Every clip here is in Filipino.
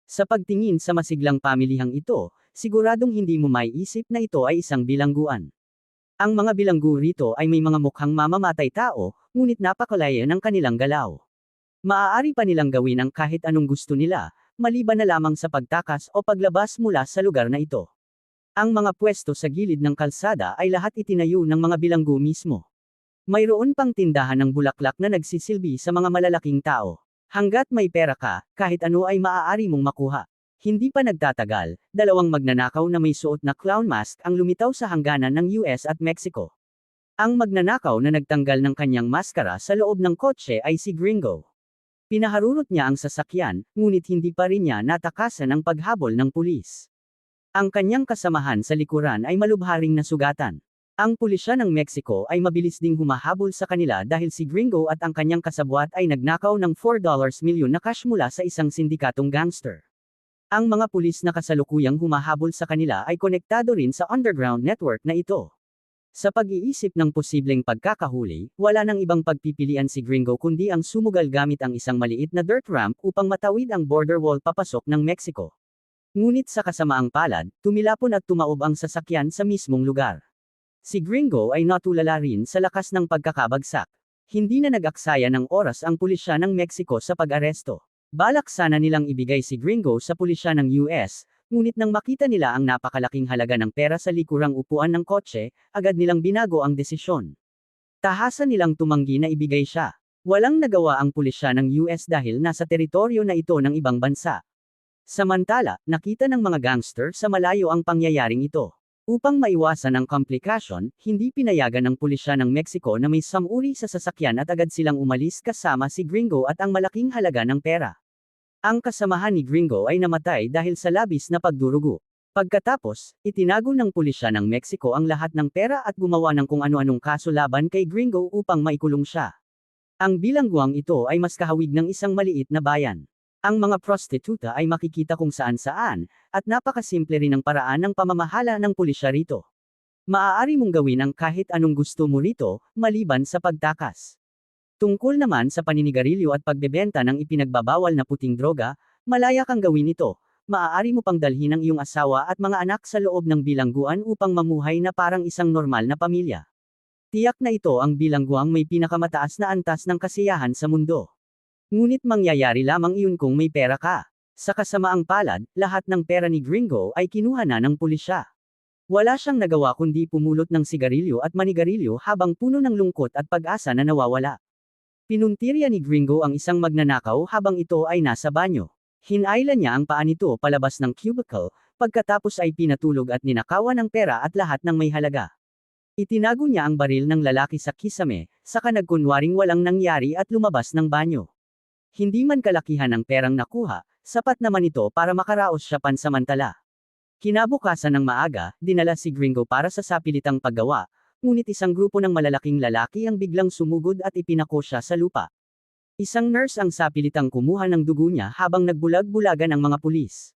Sa pagtingin sa masiglang pamilihang ito, siguradong hindi mo maiisip na ito ay isang bilangguan. Ang mga bilanggo rito ay may mga mukhang mamamatay tao, ngunit napakalaya ng kanilang galaw. Maaari pa nilang gawin ang kahit anong gusto nila, maliban na lamang sa pagtakas o paglabas mula sa lugar na ito. Ang mga pwesto sa gilid ng kalsada ay lahat itinayo ng mga bilanggo mismo. Mayroon pang tindahan ng bulaklak na nagsisilbi sa mga malalaking tao. Hanggat may pera ka, kahit ano ay maaari mong makuha. Hindi pa nagtatagal, dalawang magnanakaw na may suot na clown mask ang lumitaw sa hangganan ng US at Mexico. Ang magnanakaw na nagtanggal ng kanyang maskara sa loob ng kotse ay si Gringo. Pinaharurot niya ang sasakyan, ngunit hindi pa rin niya natakasan ang paghabol ng pulis. Ang kanyang kasamahan sa likuran ay malubharing nasugatan. Ang pulisya ng Mexico ay mabilis ding humahabol sa kanila dahil si Gringo at ang kanyang kasabwat ay nagnakaw ng $4 milyon na cash mula sa isang sindikatong gangster. Ang mga pulis na kasalukuyang humahabol sa kanila ay konektado rin sa underground network na ito. Sa pag-iisip ng posibleng pagkakahuli, wala nang ibang pagpipilian si Gringo kundi ang sumugal gamit ang isang maliit na dirt ramp upang matawid ang border wall papasok ng Mexico. Ngunit sa kasamaang palad, tumilapon at tumaob ang sasakyan sa mismong lugar. Si Gringo ay natulala rin sa lakas ng pagkakabagsak. Hindi na nag-aksaya ng oras ang pulisya ng Mexico sa pag-aresto. Balak sana nilang ibigay si Gringo sa pulisya ng US, ngunit nang makita nila ang napakalaking halaga ng pera sa likurang upuan ng kotse, agad nilang binago ang desisyon. Tahasan nilang tumanggi na ibigay siya. Walang nagawa ang pulisya ng US dahil nasa teritoryo na ito ng ibang bansa. Samantala, nakita ng mga gangster sa malayo ang pangyayaring ito. Upang maiwasan ang komplikasyon, hindi pinayagan ng pulisya ng Mexico na may samuri sa sasakyan at agad silang umalis kasama si Gringo at ang malaking halaga ng pera. Ang kasamahan ni Gringo ay namatay dahil sa labis na pagdurugo. Pagkatapos, itinago ng pulisya ng Mexico ang lahat ng pera at gumawa ng kung ano-anong kaso laban kay Gringo upang maikulong siya. Ang bilangguang ito ay mas kahawig ng isang maliit na bayan. Ang mga prostituta ay makikita kung saan-saan, at napakasimple rin ang paraan ng pamamahala ng pulisya rito. Maaari mong gawin ang kahit anong gusto mo rito, maliban sa pagtakas. Tungkol naman sa paninigarilyo at pagbebenta ng ipinagbabawal na puting droga, malaya kang gawin ito. Maaari mo pang dalhin ang iyong asawa at mga anak sa loob ng bilangguan upang mamuhay na parang isang normal na pamilya. Tiyak na ito ang bilangguang may pinakamataas na antas ng kasiyahan sa mundo. Ngunit mangyayari lamang iyon kung may pera ka. Sa kasamaang palad, lahat ng pera ni Gringo ay kinuha na ng pulisya. Wala siyang nagawa kundi pumulot ng sigarilyo at manigarilyo habang puno ng lungkot at pag-asa na nawawala. Pinuntirya ni Gringo ang isang magnanakaw habang ito ay nasa banyo. Hinayla niya ang paa nito palabas ng cubicle, pagkatapos ay pinatulog at ninakawan ng pera at lahat ng may halaga. Itinago niya ang baril ng lalaki sa kisame, saka nagkunwaring walang nangyari at lumabas ng banyo. Hindi man kalakihan ang perang nakuha, sapat naman ito para makaraos siya pansamantala. Kinabukasan ng maaga, dinala si Gringo para sa sapilitang paggawa, ngunit isang grupo ng malalaking lalaki ang biglang sumugod at ipinako siya sa lupa. Isang nurse ang sapilitang kumuha ng dugo niya habang nagbulag-bulagan ang mga pulis.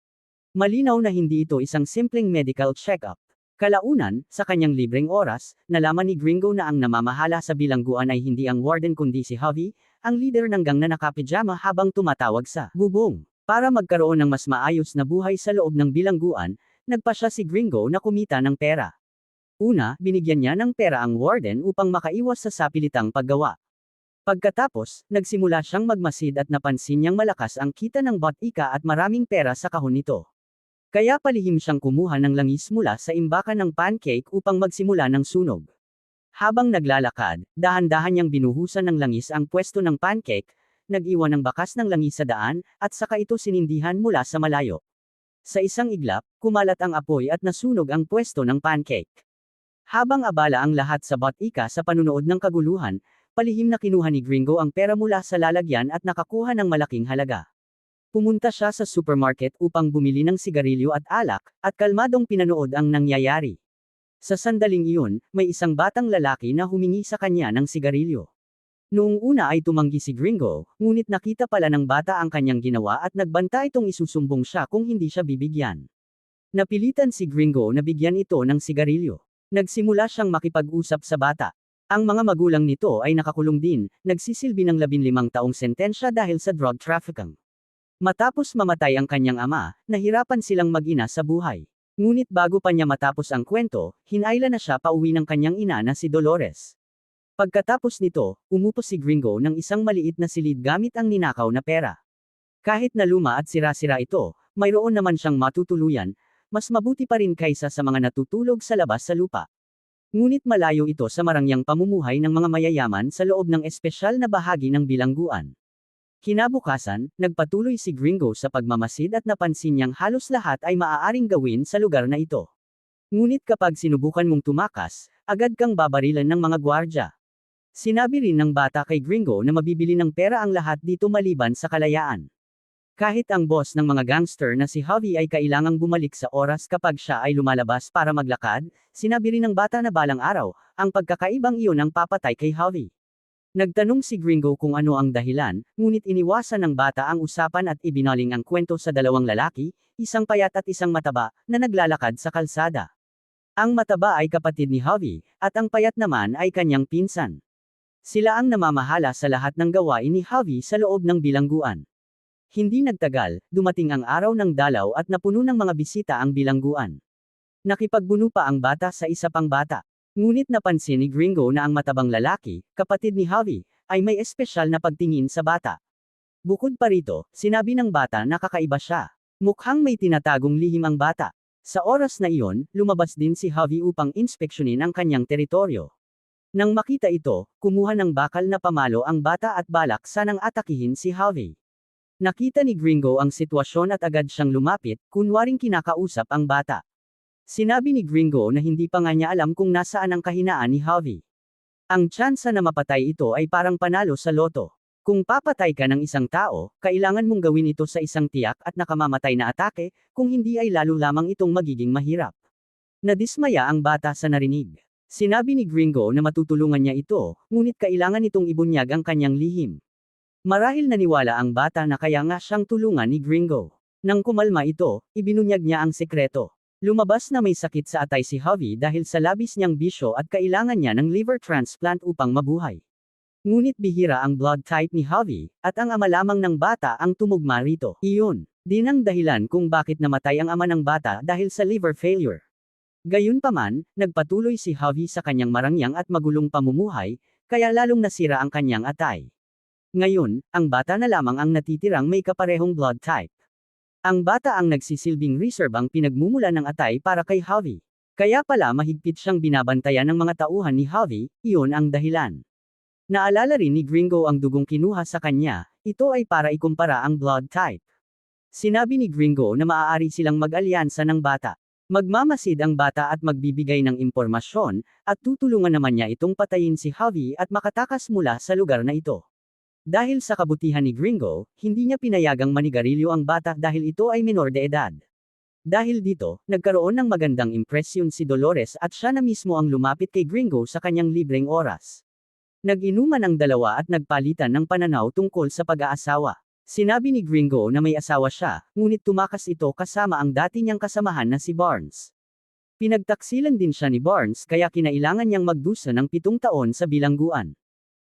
Malinaw na hindi ito isang simpleng medical check-up. Kalaunan, sa kanyang libreng oras, nalaman ni Gringo na ang namamahala sa bilangguan ay hindi ang warden kundi si Javi, ang leader ng gang na nakapijama habang tumatawag sa bubong. Para magkaroon ng mas maayos na buhay sa loob ng bilangguan, nagpa siya si Gringo na kumita ng pera. Una, binigyan niya ng pera ang warden upang makaiwas sa sapilitang paggawa. Pagkatapos, nagsimula siyang magmasid at napansin niyang malakas ang kita ng botika at maraming pera sa kahon nito. Kaya palihim siyang kumuha ng langis mula sa imbakan ng pancake upang magsimula ng sunog. Habang naglalakad, dahan-dahan niyang binuhusan ng langis ang pwesto ng pancake, nag-iwan ng bakas ng langis sa daan, at saka ito sinindihan mula sa malayo. Sa isang iglap, kumalat ang apoy at nasunog ang pwesto ng pancake. Habang abala ang lahat sa botika sa panunood ng kaguluhan, palihim na kinuha ni Gringo ang pera mula sa lalagyan at nakakuha ng malaking halaga. Pumunta siya sa supermarket upang bumili ng sigarilyo at alak, at kalmadong pinanood ang nangyayari. Sa sandaling iyon, may isang batang lalaki na humingi sa kanya ng sigarilyo. Noong una ay tumanggi si Gringo, ngunit nakita pala ng bata ang kanyang ginawa at nagbanta itong isusumbong siya kung hindi siya bibigyan. Napilitan si Gringo na bigyan ito ng sigarilyo. Nagsimula siyang makipag-usap sa bata. Ang mga magulang nito ay nakakulong din, nagsisilbi ng 15 taong sentensya dahil sa drug trafficking. Matapos mamatay ang kanyang ama, nahirapan silang mag-ina sa buhay. Ngunit bago pa niya matapos ang kwento, hinayla na siya pauwi ng kanyang ina na si Dolores. Pagkatapos nito, umupo si Gringo ng isang maliit na silid gamit ang ninakaw na pera. Kahit na luma at sira-sira ito, mayroon naman siyang matutuluyan, mas mabuti pa rin kaysa sa mga natutulog sa labas sa lupa. Ngunit malayo ito sa marangyang pamumuhay ng mga mayayaman sa loob ng espesyal na bahagi ng bilangguan. Kinabukasan, nagpatuloy si Gringo sa pagmamasid at napansin niyang halos lahat ay maaaring gawin sa lugar na ito. Ngunit kapag sinubukan mong tumakas, agad kang babarilan ng mga gwardya. Sinabi rin ng bata kay Gringo na mabibili ng pera ang lahat dito maliban sa kalayaan. Kahit ang boss ng mga gangster na si Javi ay kailangang bumalik sa oras kapag siya ay lumalabas para maglakad, sinabi rin ng bata na balang araw, ang pagkakaibang iyon ang papatay kay Javi. Nagtanong si Gringo kung ano ang dahilan, ngunit iniwasan ng bata ang usapan at ibinaling ang kwento sa dalawang lalaki, isang payat at isang mataba, na naglalakad sa kalsada. Ang mataba ay kapatid ni Javi, at ang payat naman ay kanyang pinsan. Sila ang namamahala sa lahat ng gawain ni Javi sa loob ng bilangguan. Hindi nagtagal, dumating ang araw ng dalaw at napuno ng mga bisita ang bilangguan. Nakipagbuno pa ang bata sa isa pang bata. Ngunit napansin ni Gringo na ang matabang lalaki, kapatid ni Javi, ay may espesyal na pagtingin sa bata. Bukod pa rito, sinabi ng bata na kakaiba siya. Mukhang may tinatagong lihim ang bata. Sa oras na iyon, lumabas din si Javi upang inspeksyonin ang kanyang teritoryo. Nang makita ito, kumuha ng bakal na pamalo ang bata at balak sanang atakihin si Javi. Nakita ni Gringo ang sitwasyon at agad siyang lumapit, kunwaring kinakausap ang bata. Sinabi ni Gringo na hindi pa nga niya alam kung nasaan ang kahinaan ni Javi. Ang tsansa na mapatay ito ay parang panalo sa loto. Kung papatay ka ng isang tao, kailangan mong gawin ito sa isang tiyak at nakamamatay na atake, kung hindi ay lalo lamang itong magiging mahirap. Nadismaya ang bata sa narinig. Sinabi ni Gringo na matutulungan niya ito, ngunit kailangan itong ibunyag ang kanyang lihim. Marahil naniwala ang bata na kaya nga siyang tulungan ni Gringo. Nang kumalma ito, ibinunyag niya ang sekreto. Lumabas na may sakit sa atay si Javi dahil sa labis niyang bisyo at kailangan niya ng liver transplant upang mabuhay. Ngunit bihira ang blood type ni Javi, at ang ama lamang ng bata ang tumugma rito. Iyon din ang dahilan kung bakit namatay ang ama ng bata dahil sa liver failure. Gayunpaman, nagpatuloy si Javi sa kanyang marangyang at magulong pamumuhay, kaya lalong nasira ang kanyang atay. Ngayon, ang bata na lamang ang natitirang may kaparehong blood type. Ang bata ang nagsisilbing reserve ang pinagmumula ng atay para kay Javi. Kaya pala mahigpit siyang binabantayan ng mga tauhan ni Javi, iyon ang dahilan. Naalala rin ni Gringo ang dugong kinuha sa kanya, ito ay para ikumpara ang blood type. Sinabi ni Gringo na maaari silang mag-alyansa ng bata. Magmamasid ang bata at magbibigay ng impormasyon, at tutulungan naman niya itong patayin si Javi at makatakas mula sa lugar na ito. Dahil sa kabutihan ni Gringo, hindi niya pinayagang manigarilyo ang bata dahil ito ay menor de edad. Dahil dito, nagkaroon ng magandang impresyon si Dolores at siya na mismo ang lumapit kay Gringo sa kanyang libreng oras. Nag-inuman ang dalawa at nagpalitan ng pananaw tungkol sa pag-aasawa. Sinabi ni Gringo na may asawa siya, ngunit tumakas ito kasama ang dati niyang kasamahan na si Barnes. Pinagtaksilan din siya ni Barnes kaya kinailangan niyang magdusa ng 7 taon sa bilangguan.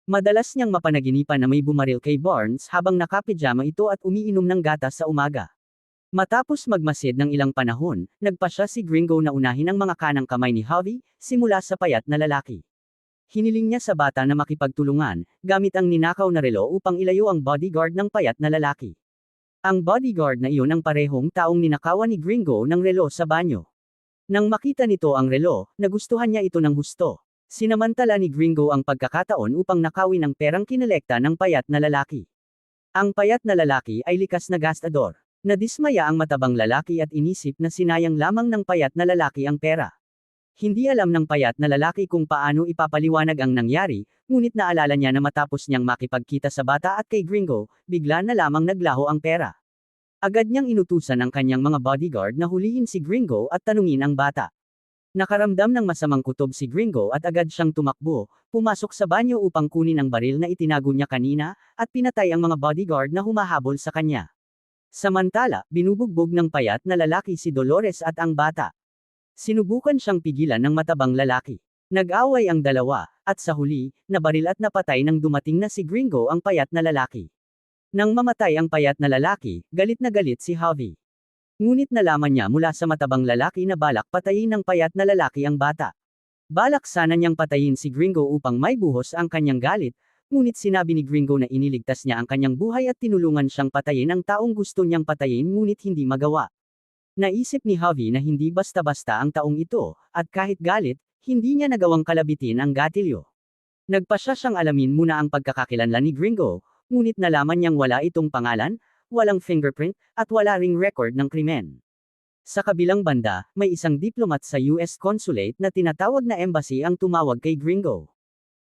Madalas niyang mapanaginipan na may bumaril kay Barnes habang nakapijama ito at umiinom ng gatas sa umaga. Matapos magmasid ng ilang panahon, nagpasya si Gringo na unahin ang mga kanang kamay ni Javi, simula sa payat na lalaki. Hiniling niya sa bata na makipagtulungan, gamit ang ninakaw na relo upang ilayo ang bodyguard ng payat na lalaki. Ang bodyguard na iyon ang parehong taong ninakawan ni Gringo ng relo sa banyo. Nang makita nito ang relo, nagustuhan niya ito ng husto. Sinamantala ni Gringo ang pagkakataon upang nakawin ang perang kinolekta ng payat na lalaki. Ang payat na lalaki ay likas na gastador. Nadismaya ang matabang lalaki at inisip na sinayang lamang ng payat na lalaki ang pera. Hindi alam ng payat na lalaki kung paano ipapaliwanag ang nangyari, ngunit naalala niya na matapos niyang makipagkita sa bata at kay Gringo, bigla na lamang naglaho ang pera. Agad niyang inutusan ang kanyang mga bodyguard na hulihin si Gringo at tanungin ang bata. Nakaramdam ng masamang kutob si Gringo at agad siyang tumakbo, pumasok sa banyo upang kunin ang baril na itinago niya kanina, at pinatay ang mga bodyguard na humahabol sa kanya. Samantala, binubugbog ng payat na lalaki si Dolores at ang bata. Sinubukan siyang pigilan ng matabang lalaki. Nag-away ang dalawa, at sa huli, nabaril at napatay nang dumating na si Gringo ang payat na lalaki. Nang mamatay ang payat na lalaki, galit na galit si Javi. Ngunit nalaman niya mula sa matabang lalaki na balak patayin ng payat na lalaki ang bata. Balak sana niyang patayin si Gringo upang may buhos ang kanyang galit, ngunit sinabi ni Gringo na iniligtas niya ang kanyang buhay at tinulungan siyang patayin ang taong gusto niyang patayin ngunit hindi magawa. Naisip ni Javi na hindi basta-basta ang taong ito, at kahit galit, hindi niya nagawang kalabitin ang gatilyo. Nagpasya siyang alamin muna ang pagkakakilanlan ni Gringo, ngunit nalaman niyang wala itong pangalan, walang fingerprint, at wala ring record ng krimen. Sa kabilang banda, may isang diplomat sa US Consulate na tinatawag na embassy ang tumawag kay Gringo.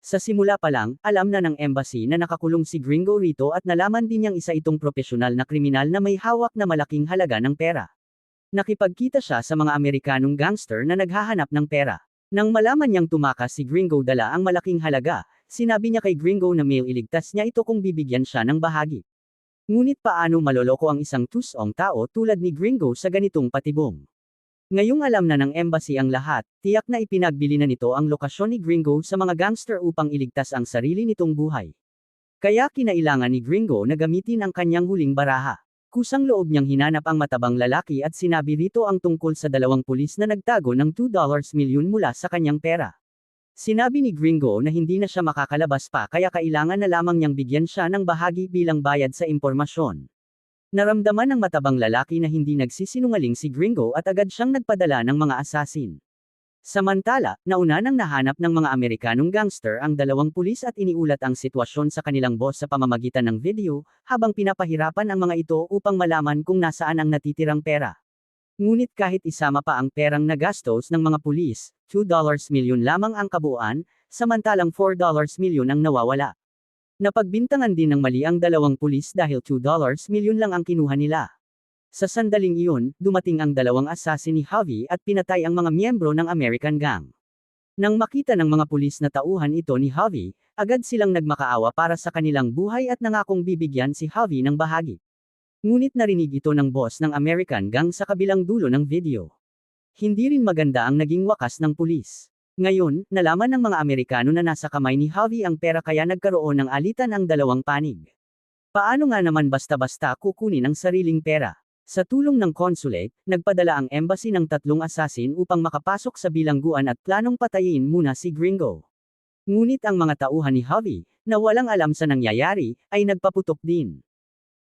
Sa simula pa lang, alam na ng embassy na nakakulong si Gringo rito at nalaman din niyang isa itong propesyonal na kriminal na may hawak na malaking halaga ng pera. Nakipagkita siya sa mga Amerikanong gangster na naghahanap ng pera. Nang malaman niyang tumakas si Gringo dala ang malaking halaga, sinabi niya kay Gringo na may iligtas niya ito kung bibigyan siya ng bahagi. Ngunit paano maloloko ang isang tusong tao tulad ni Gringo sa ganitong patibong? Ngayong alam na ng embassy ang lahat, tiyak na ipinagbili na nito ang lokasyon ni Gringo sa mga gangster upang iligtas ang sarili nitong buhay. Kaya kinailangan ni Gringo na gamitin ang kanyang huling baraha. Kusang loob niyang hinanap ang matabang lalaki at sinabi rito ang tungkol sa dalawang pulis na nagtago ng $2 milyon mula sa kanyang pera. Sinabi ni Gringo na hindi na siya makakalabas pa kaya kailangan na lamang niyang bigyan siya ng bahagi bilang bayad sa impormasyon. Naramdaman ng matabang lalaki na hindi nagsisinungaling si Gringo at agad siyang nagpadala ng mga asasin. Samantala, nauna nang nahanap ng mga Amerikanong gangster ang dalawang pulis at iniulat ang sitwasyon sa kanilang boss sa pamamagitan ng video, habang pinapahirapan ang mga ito upang malaman kung nasaan ang natitirang pera. Ngunit kahit isama pa ang perang nagastos ng mga pulis, $2 milyon lamang ang kabuuan, samantalang $4 milyon ang nawawala. Napagbintangan din ng mali ang dalawang pulis dahil $2 milyon lang ang kinuha nila. Sa sandaling iyon, dumating ang dalawang assassin ni Javi at pinatay ang mga miyembro ng American Gang. Nang makita ng mga pulis na tauhan ito ni Javi, agad silang nagmakaawa para sa kanilang buhay at nangakong bibigyan si Javi ng bahagi. Ngunit narinig ito ng boss ng American Gang sa kabilang dulo ng video. Hindi rin maganda ang naging wakas ng pulis. Ngayon, nalaman ng mga Amerikano na nasa kamay ni Javi ang pera kaya nagkaroon ng alitan ang dalawang panig. Paano nga naman basta-basta kukunin ang sariling pera? Sa tulong ng consulate, nagpadala ang embassy ng 3 assassin upang makapasok sa bilangguan at planong patayin muna si Gringo. Ngunit ang mga tauhan ni Javi, na walang alam sa nangyayari, ay nagpaputok din.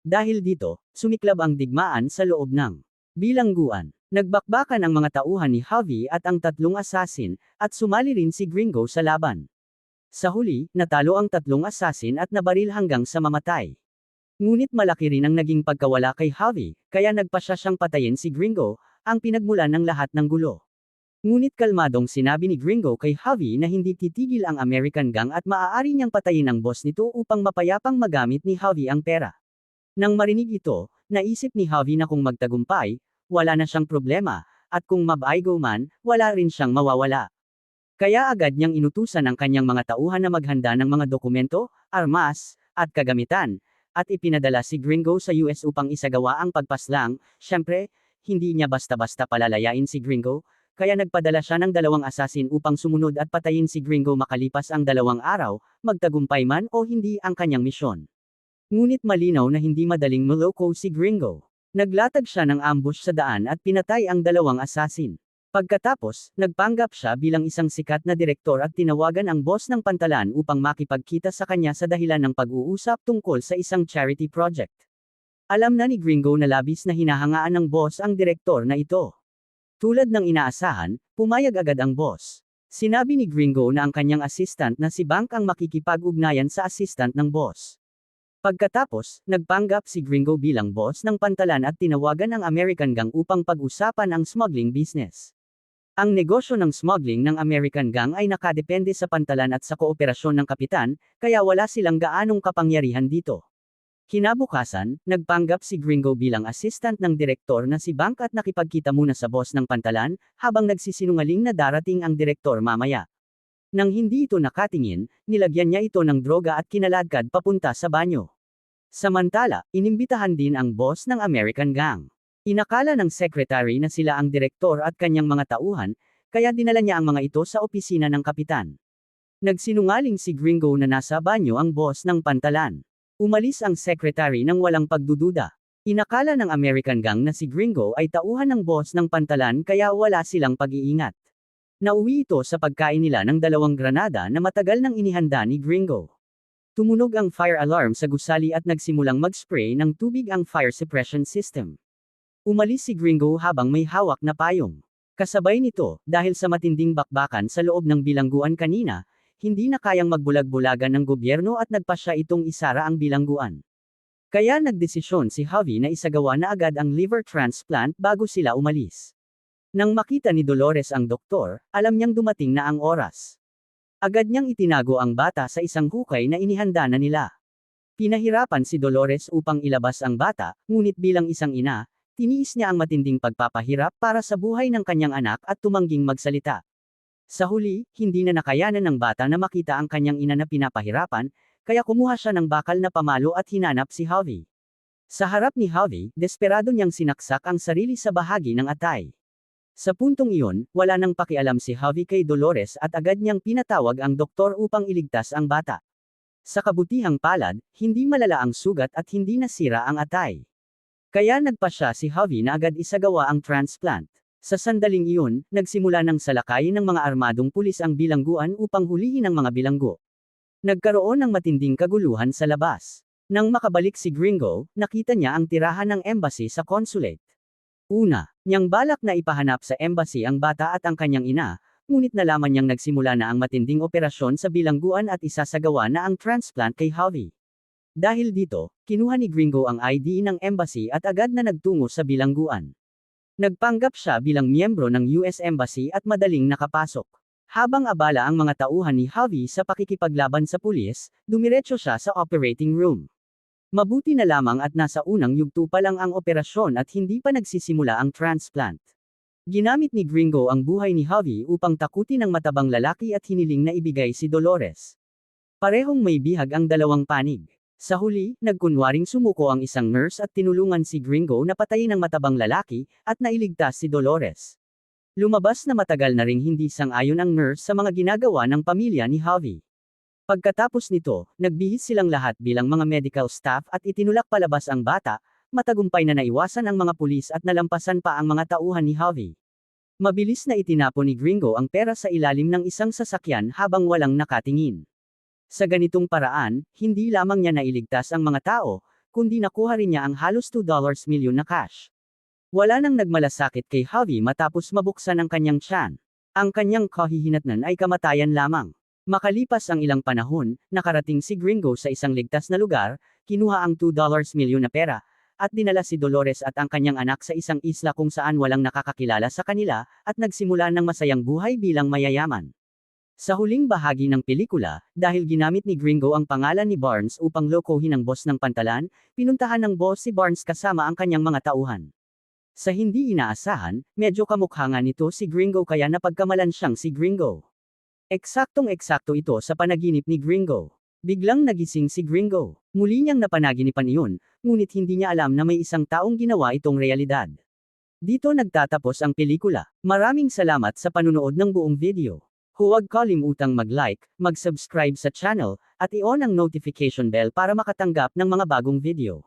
Dahil dito, sumiklab ang digmaan sa loob ng bilangguan. Nagbakbakan ang mga tauhan ni Javi at ang 3 assassin, at sumali rin si Gringo sa laban. Sa huli, natalo ang 3 assassin at nabaril hanggang sa mamatay. Ngunit malaki rin ang naging pagkawala kay Javi, kaya nagpasya siyang patayin si Gringo, ang pinagmulan ng lahat ng gulo. Ngunit kalmadong sinabi ni Gringo kay Javi na hindi titigil ang American Gang at maaari niyang patayin ang boss nito upang mapayapang magamit ni Javi ang pera. Nang marinig ito, naisip ni Javi na kung magtagumpay, wala na siyang problema, at kung mabaigo man, wala rin siyang mawawala. Kaya agad niyang inutusan ang kanyang mga tauhan na maghanda ng mga dokumento, armas, at kagamitan, at ipinadala si Gringo sa US upang isagawa ang pagpaslang. Syempre, hindi niya basta-basta palalayain si Gringo, kaya nagpadala siya ng 2 assassin upang sumunod at patayin si Gringo makalipas ang 2 araw, magtagumpay man o hindi ang kanyang misyon. Ngunit malinaw na hindi madaling maloko si Gringo. Naglatag siya ng ambush sa daan at pinatay ang 2 assassin. Pagkatapos, nagpanggap siya bilang isang sikat na direktor at tinawagan ang boss ng pantalan upang makipagkita sa kanya sa dahilan ng pag-uusap tungkol sa isang charity project. Alam na ni Gringo na labis na hinahangaan ng boss ang direktor na ito. Tulad ng inaasahan, pumayag agad ang boss. Sinabi ni Gringo na ang kanyang assistant na si Bank ang makikipag-ugnayan sa assistant ng boss. Pagkatapos, nagpanggap si Gringo bilang boss ng pantalan at tinawagan ang American Gang upang pag-usapan ang smuggling business. Ang negosyo ng smuggling ng American Gang ay nakadepende sa pantalan at sa kooperasyon ng kapitan, kaya wala silang gaanong kapangyarihan dito. Kinabukasan, nagpanggap si Gringo bilang assistant ng direktor na si Bank at nakipagkita muna sa boss ng pantalan, habang nagsisinungaling na darating ang direktor mamaya. Nang hindi ito nakatingin, nilagyan niya ito ng droga at kinaladkad papunta sa banyo. Samantala, inimbitahan din ang boss ng American Gang. Inakala ng secretary na sila ang direktor at kanyang mga tauhan, kaya dinala niya ang mga ito sa opisina ng kapitan. Nagsinungaling si Gringo na nasa banyo ang boss ng pantalan. Umalis ang secretary ng walang pagdududa. Inakala ng American gang na si Gringo ay tauhan ng boss ng pantalan kaya wala silang pag-iingat. Nauwi ito sa pagkain nila ng 2 granada na matagal nang inihanda ni Gringo. Tumunog ang fire alarm sa gusali at nagsimulang mag-spray ng tubig ang fire suppression system. Umalis si Gringo habang may hawak na payong. Kasabay nito, dahil sa matinding bakbakan sa loob ng bilangguan kanina, hindi na kayang magbulag-bulagan ng gobyerno at nagpasya itong isara ang bilangguan. Kaya nagdesisyon si Javi na isagawa na agad ang liver transplant bago sila umalis. Nang makita ni Dolores ang doktor, alam niyang dumating na ang oras. Agad niyang itinago ang bata sa isang hukay na inihanda na nila. Pinahirapan si Dolores upang ilabas ang bata, ngunit bilang isang ina, tiniis niya ang matinding pagpapahirap para sa buhay ng kanyang anak at tumangging magsalita. Sa huli, hindi na nakayanan ng bata na makita ang kanyang ina na pinapahirapan, kaya kumuha siya ng bakal na pamalo at hinanap si Javi. Sa harap ni Javi, desperado niyang sinaksak ang sarili sa bahagi ng atay. Sa puntong iyon, wala nang pakialam si Javi kay Dolores at agad niyang pinatawag ang doktor upang iligtas ang bata. Sa kabutihang palad, hindi malala ang sugat at hindi nasira ang atay. Kaya nagpasya si Javi na agad isagawa ang transplant. Sa sandaling iyon, nagsimula ng salakayin ng mga armadong pulis ang bilangguan upang hulihin ang mga bilanggo. Nagkaroon ng matinding kaguluhan sa labas. Nang makabalik si Gringo, nakita niya ang tirahan ng embassy sa consulate. Una, niyang balak na ipahanap sa embassy ang bata at ang kanyang ina, ngunit nalaman niyang nagsimula na ang matinding operasyon sa bilangguan at isasagawa na ang transplant kay Javi. Dahil dito, kinuha ni Gringo ang ID ng embassy at agad na nagtungo sa bilangguan. Nagpanggap siya bilang miyembro ng US Embassy at madaling nakapasok. Habang abala ang mga tauhan ni Javi sa pakikipaglaban sa pulis, dumiretso siya sa operating room. Mabuti na lamang at nasa unang yugto pa lang ang operasyon at hindi pa nagsisimula ang transplant. Ginamit ni Gringo ang buhay ni Javi upang takutin ang matabang lalaki at hiniling na ibigay si Dolores. Parehong may bihag ang dalawang panig. Sa huli, nagkunwaring sumuko ang isang nurse at tinulungan si Gringo na patayin ang matabang lalaki, at nailigtas si Dolores. Lumabas na matagal na ring hindi sang-ayon ang nurse sa mga ginagawa ng pamilya ni Javi. Pagkatapos nito, nagbihis silang lahat bilang mga medical staff at itinulak palabas ang bata, matagumpay na naiwasan ang mga pulis at nalampasan pa ang mga tauhan ni Javi. Mabilis na itinapon ni Gringo ang pera sa ilalim ng isang sasakyan habang walang nakatingin. Sa ganitong paraan, hindi lamang niya nailigtas ang mga tao, kundi nakuha rin niya ang halos $2 milyon na cash. Wala nang nagmalasakit kay Javi matapos mabuksan ang kanyang tiyan. Ang kanyang kahihinatnan ay kamatayan lamang. Makalipas ang ilang panahon, nakarating si Gringo sa isang ligtas na lugar, kinuha ang $2 milyon na pera, at dinala si Dolores at ang kanyang anak sa isang isla kung saan walang nakakakilala sa kanila, at nagsimula ng masayang buhay bilang mayayaman. Sa huling bahagi ng pelikula, dahil ginamit ni Gringo ang pangalan ni Barnes upang lokohin ang boss ng pantalan, pinuntahan ng boss si Barnes kasama ang kanyang mga tauhan. Sa hindi inaasahan, medyo kamukha nga nito si Gringo kaya napagkamalan siyang si Gringo. Eksaktong-eksakto ito sa panaginip ni Gringo. Biglang nagising si Gringo. Muli niyang napanaginipan iyon, ngunit hindi niya alam na may isang taong ginawa itong realidad. Dito nagtatapos ang pelikula. Maraming salamat sa panunood ng buong video. Huwag kalimutang mag-like, mag-subscribe sa channel, at i-on ang notification bell para makatanggap ng mga bagong video.